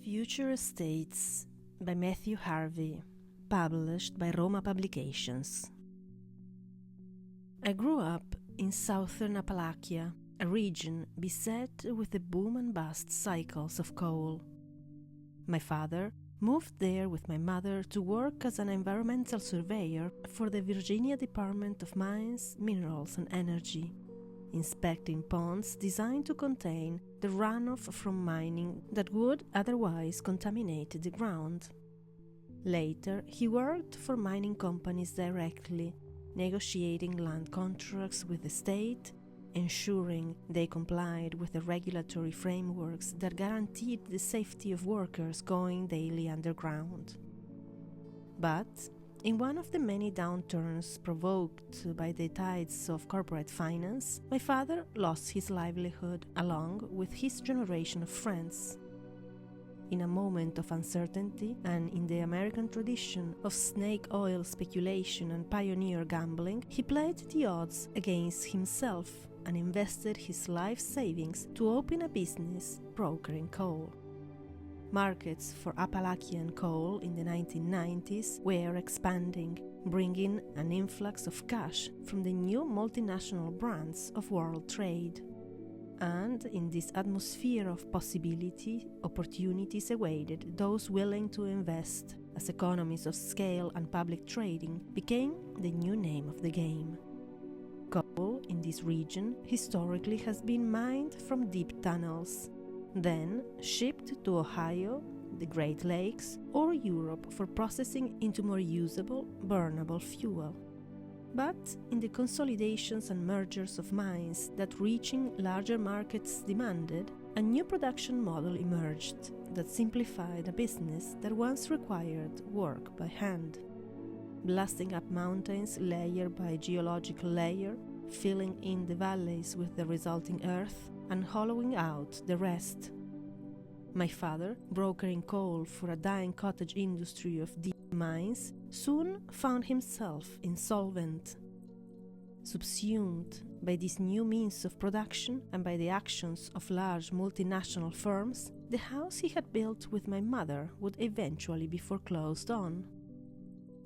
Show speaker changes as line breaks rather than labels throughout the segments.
Future Estates by Matthew Harvey, published by Roma Publications. I grew up in southern Appalachia, a region beset with the boom and bust cycles of coal. My father moved there with my mother to work as an environmental surveyor for the Virginia Department of Mines, Minerals and Energy, inspecting ponds designed to contain the runoff from mining that would otherwise contaminate the ground. Later, he worked for mining companies directly, negotiating land contracts with the state, ensuring they complied with the regulatory frameworks that guaranteed the safety of workers going daily underground. But in one of the many downturns provoked by the tides of corporate finance, my father lost his livelihood along with his generation of friends. In a moment of uncertainty, and in the American tradition of snake oil speculation and pioneer gambling, he played the odds against himself and invested his life savings to open a business brokering coal. Markets for Appalachian coal in the 1990s were expanding, bringing an influx of cash from the new multinational brands of world trade. And in this atmosphere of possibility, opportunities awaited those willing to invest, as economies of scale and public trading became the new name of the game. Coal in this region historically has been mined from deep tunnels, then shipped to Ohio, the Great Lakes, or Europe for processing into more usable, burnable fuel. But in the consolidations and mergers of mines that reaching larger markets demanded, a new production model emerged that simplified a business that once required work by hand. Blasting up mountains layer by geological layer, filling in the valleys with the resulting earth, and hollowing out the rest. My father, brokering coal for a dying cottage industry of deep mines, soon found himself insolvent. Subsumed by this new means of production and by the actions of large multinational firms, the house he had built with my mother would eventually be foreclosed on.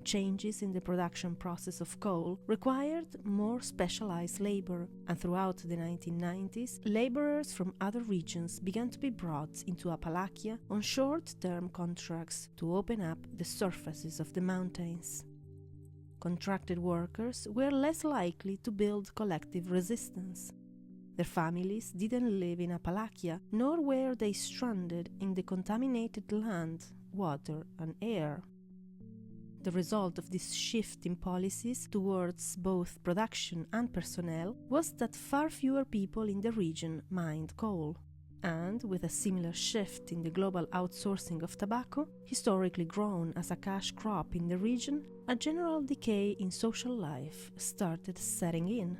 Changes in the production process of coal required more specialized labor, and throughout the 1990s, laborers from other regions began to be brought into Appalachia on short-term contracts to open up the surfaces of the mountains. Contracted workers were less likely to build collective resistance. Their families didn't live in Appalachia, nor were they stranded in the contaminated land, water, and air. The result of this shift in policies towards both production and personnel was that far fewer people in the region mined coal. And with a similar shift in the global outsourcing of tobacco, historically grown as a cash crop in the region, a general decay in social life started setting in.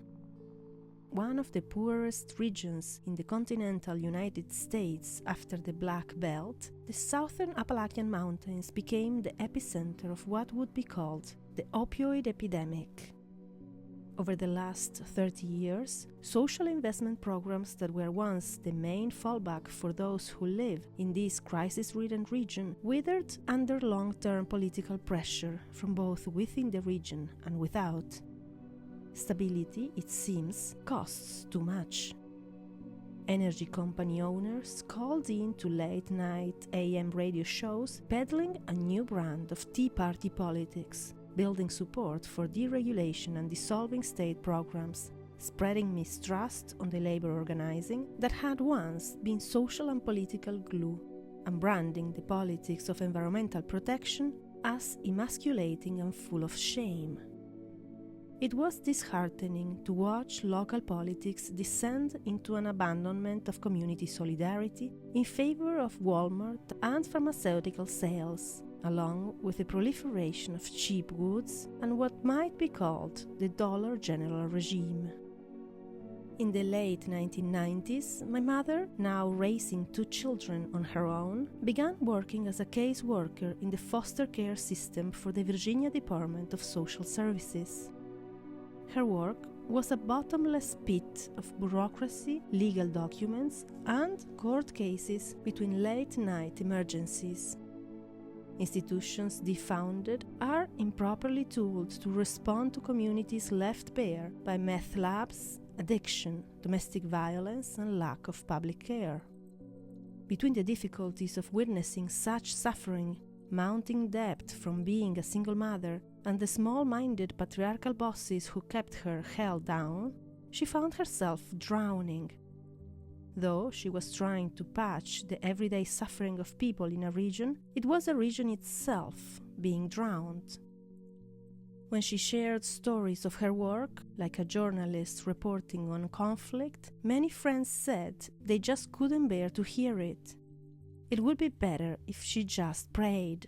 One of the poorest regions in the continental United States after the Black Belt, the southern Appalachian Mountains became the epicenter of what would be called the opioid epidemic. Over the last 30 years, social investment programs that were once the main fallback for those who live in this crisis-ridden region withered under long-term political pressure from both within the region and without. Stability, it seems, costs too much. Energy company owners called in to late-night AM radio shows peddling a new brand of Tea Party politics, building support for deregulation and dissolving state programs, spreading mistrust on the labor organizing that had once been social and political glue, and branding the politics of environmental protection as emasculating and full of shame. It was disheartening to watch local politics descend into an abandonment of community solidarity in favor of Walmart and pharmaceutical sales, along with the proliferation of cheap goods and what might be called the Dollar General regime. In the late 1990s, my mother, now raising 2 children on her own, began working as a case worker in the foster care system for the Virginia Department of Social Services. Her work was a bottomless pit of bureaucracy, legal documents, and court cases between late-night emergencies. Institutions defounded are improperly tooled to respond to communities left bare by meth labs, addiction, domestic violence, and lack of public care. Between the difficulties of witnessing such suffering, mounting debt from being a single mother, and the small-minded patriarchal bosses who kept her held down, she found herself drowning. Though she was trying to patch the everyday suffering of people in a region, it was a region itself being drowned. When she shared stories of her work, like a journalist reporting on conflict, many friends said they just couldn't bear to hear it. It would be better if she just prayed.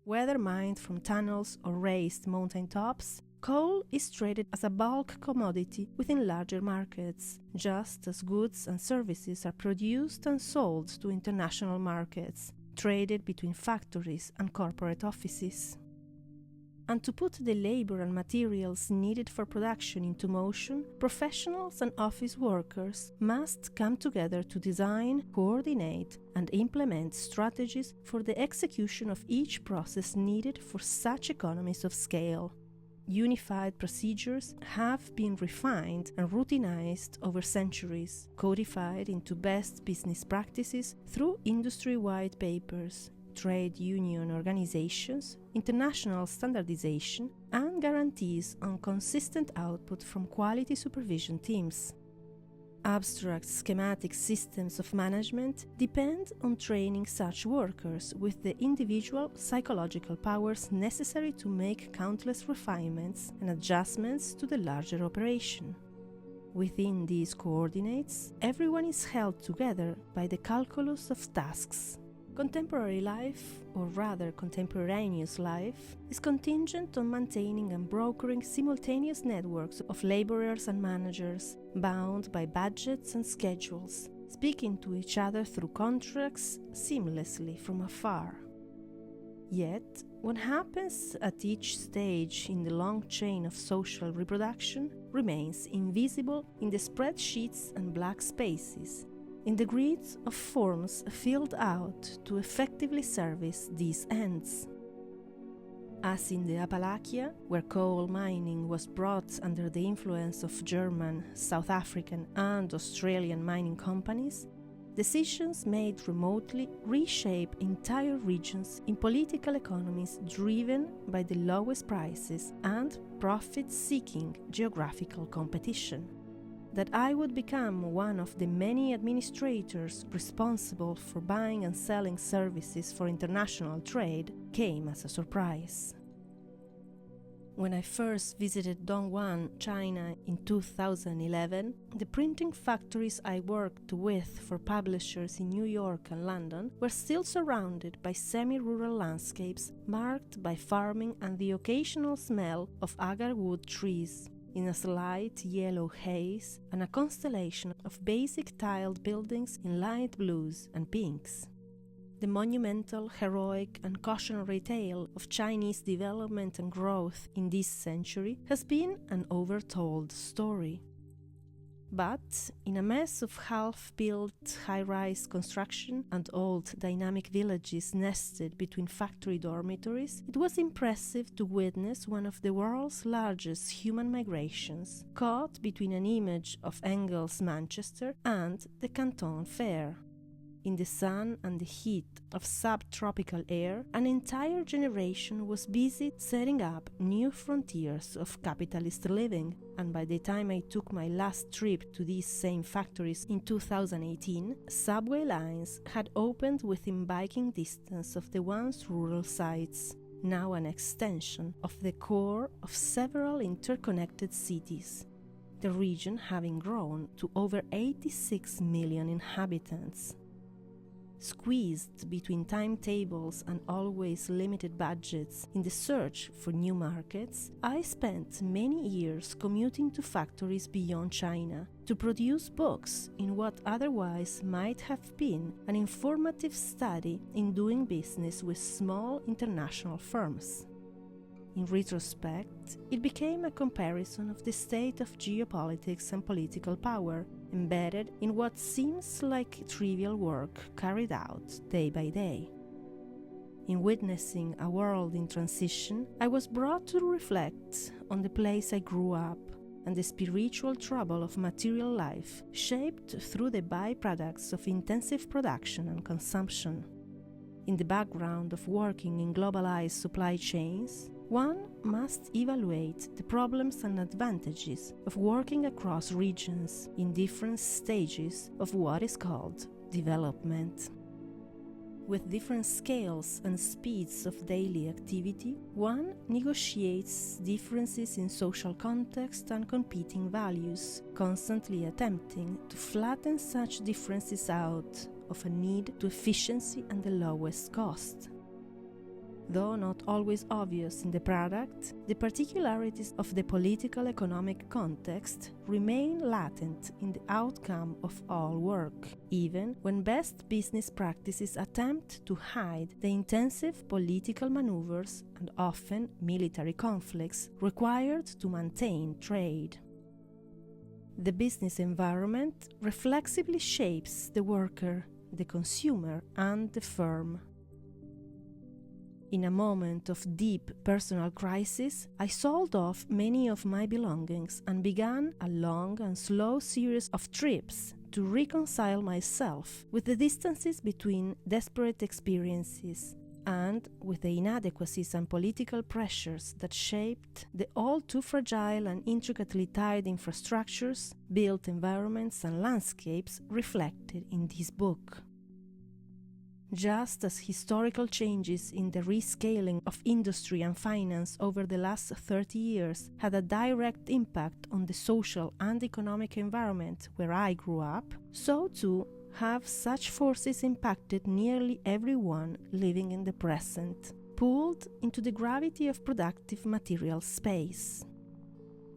Whether mined from tunnels or raised mountaintops, coal is traded as a bulk commodity within larger markets, just as goods and services are produced and sold to international markets, traded between factories and corporate offices. And to put the labor and materials needed for production into motion, professionals and office workers must come together to design, coordinate, and implement strategies for the execution of each process needed for such economies of scale. Unified procedures have been refined and routinized over centuries, codified into best business practices through industry-wide papers, trade union organizations, international standardization, and guarantees on consistent output from quality supervision teams. Abstract schematic systems of management depend on training such workers with the individual psychological powers necessary to make countless refinements and adjustments to the larger operation. Within these coordinates, everyone is held together by the calculus of tasks. Contemporary life, or rather contemporaneous life, is contingent on maintaining and brokering simultaneous networks of laborers and managers, bound by budgets and schedules, speaking to each other through contracts seamlessly from afar. Yet, what happens at each stage in the long chain of social reproduction remains invisible in the spreadsheets and black spaces, in the grids of forms filled out to effectively service these ends. As in the Appalachia, where coal mining was brought under the influence of German, South African, and Australian mining companies, decisions made remotely reshape entire regions in political economies driven by the lowest prices and profit-seeking geographical competition. That I would become one of the many administrators responsible for buying and selling services for international trade came as a surprise. When I first visited Dongguan, China in 2011, the printing factories I worked with for publishers in New York and London were still surrounded by semi-rural landscapes marked by farming and the occasional smell of agar wood trees, in a slight yellow haze and a constellation of basic tiled buildings in light blues and pinks. The monumental, heroic, and cautionary tale of Chinese development and growth in this century has been an overtold story. But, in a mess of half-built high-rise construction and old dynamic villages nested between factory dormitories, it was impressive to witness one of the world's largest human migrations, caught between an image of Engels' Manchester and the Canton Fair. In the sun and the heat of subtropical air, an entire generation was busy setting up new frontiers of capitalist living, and by the time I took my last trip to these same factories in 2018, subway lines had opened within biking distance of the once rural sites, now an extension of the core of several interconnected cities, the region having grown to over 86 million inhabitants. Squeezed between timetables and always limited budgets in the search for new markets, I spent many years commuting to factories beyond China to produce books in what otherwise might have been an informative study in doing business with small international firms. In retrospect, it became a comparison of the state of geopolitics and political power, embedded in what seems like trivial work carried out day by day. In witnessing a world in transition, I was brought to reflect on the place I grew up and the spiritual trouble of material life shaped through the byproducts of intensive production and consumption. In the background of working in globalized supply chains, one must evaluate the problems and advantages of working across regions in different stages of what is called development. With different scales and speeds of daily activity, one negotiates differences in social context and competing values, constantly attempting to flatten such differences out of a need to efficiency and the lowest cost. Though not always obvious in the product, the particularities of the political-economic context remain latent in the outcome of all work, even when best business practices attempt to hide the intensive political maneuvers and often military conflicts required to maintain trade. The business environment reflexively shapes the worker, the consumer, and the firm. In a moment of deep personal crisis, I sold off many of my belongings and began a long and slow series of trips to reconcile myself with the distances between desperate experiences and with the inadequacies and political pressures that shaped the all too fragile and intricately tied infrastructures, built environments and landscapes reflected in this book. Just as historical changes in the rescaling of industry and finance over the last 30 years had a direct impact on the social and economic environment where I grew up, so too have such forces impacted nearly everyone living in the present, pulled into the gravity of productive material space.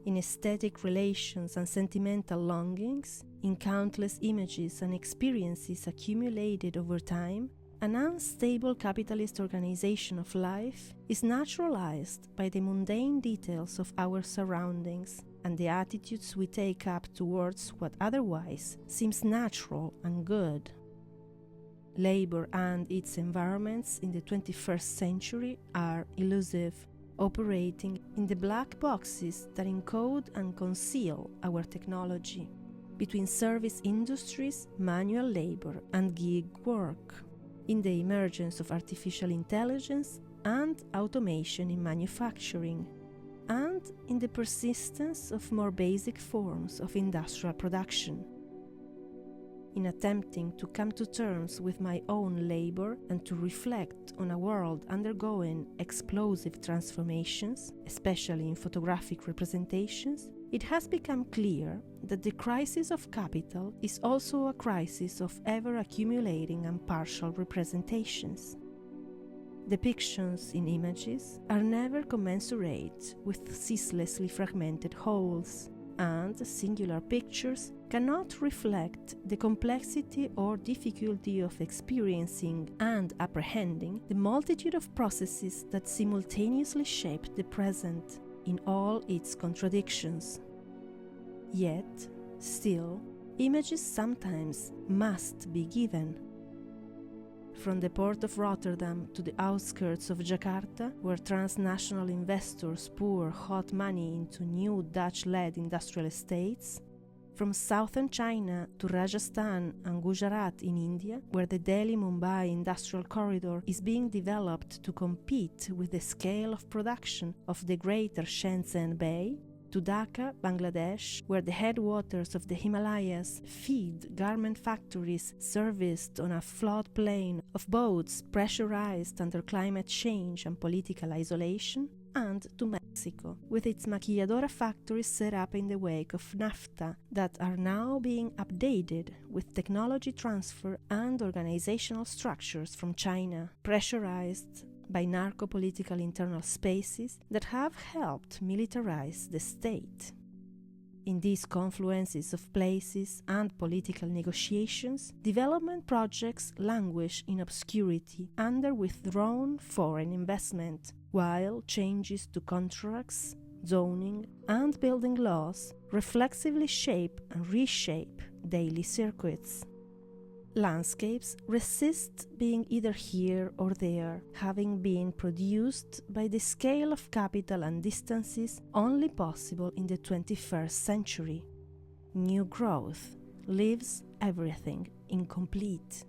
In aesthetic relations and sentimental longings, in countless images and experiences accumulated over time, an unstable capitalist organization of life is naturalized by the mundane details of our surroundings and the attitudes we take up towards what otherwise seems natural and good. Labor and its environments in the 21st century are elusive, operating in the black boxes that encode and conceal our technology, between service industries, manual labor, and gig work, in the emergence of artificial intelligence and automation in manufacturing, and in the persistence of more basic forms of industrial production. In attempting to come to terms with my own labor and to reflect on a world undergoing explosive transformations, especially in photographic representations, it has become clear that the crisis of capital is also a crisis of ever-accumulating and partial representations. Depictions in images are never commensurate with ceaselessly fragmented wholes, and singular pictures cannot reflect the complexity or difficulty of experiencing and apprehending the multitude of processes that simultaneously shape the present in all its contradictions. Yet, still, images sometimes must be given. From the port of Rotterdam to the outskirts of Jakarta, where transnational investors pour hot money into new Dutch-led industrial estates, from southern China to Rajasthan and Gujarat in India, where the Delhi-Mumbai industrial corridor is being developed to compete with the scale of production of the greater Shenzhen Bay, to Dhaka, Bangladesh, where the headwaters of the Himalayas feed garment factories serviced on a floodplain of boats pressurized under climate change and political isolation, and to Mexico, with its maquilladora factories set up in the wake of NAFTA that are now being updated with technology transfer and organizational structures from China, pressurized by narco-political internal spaces that have helped militarize the state. In these confluences of places and political negotiations, development projects languish in obscurity under withdrawn foreign investment, while changes to contracts, zoning, and building laws reflexively shape and reshape daily circuits. Landscapes resist being either here or there, having been produced by the scale of capital and distances only possible in the 21st century. New growth leaves everything incomplete.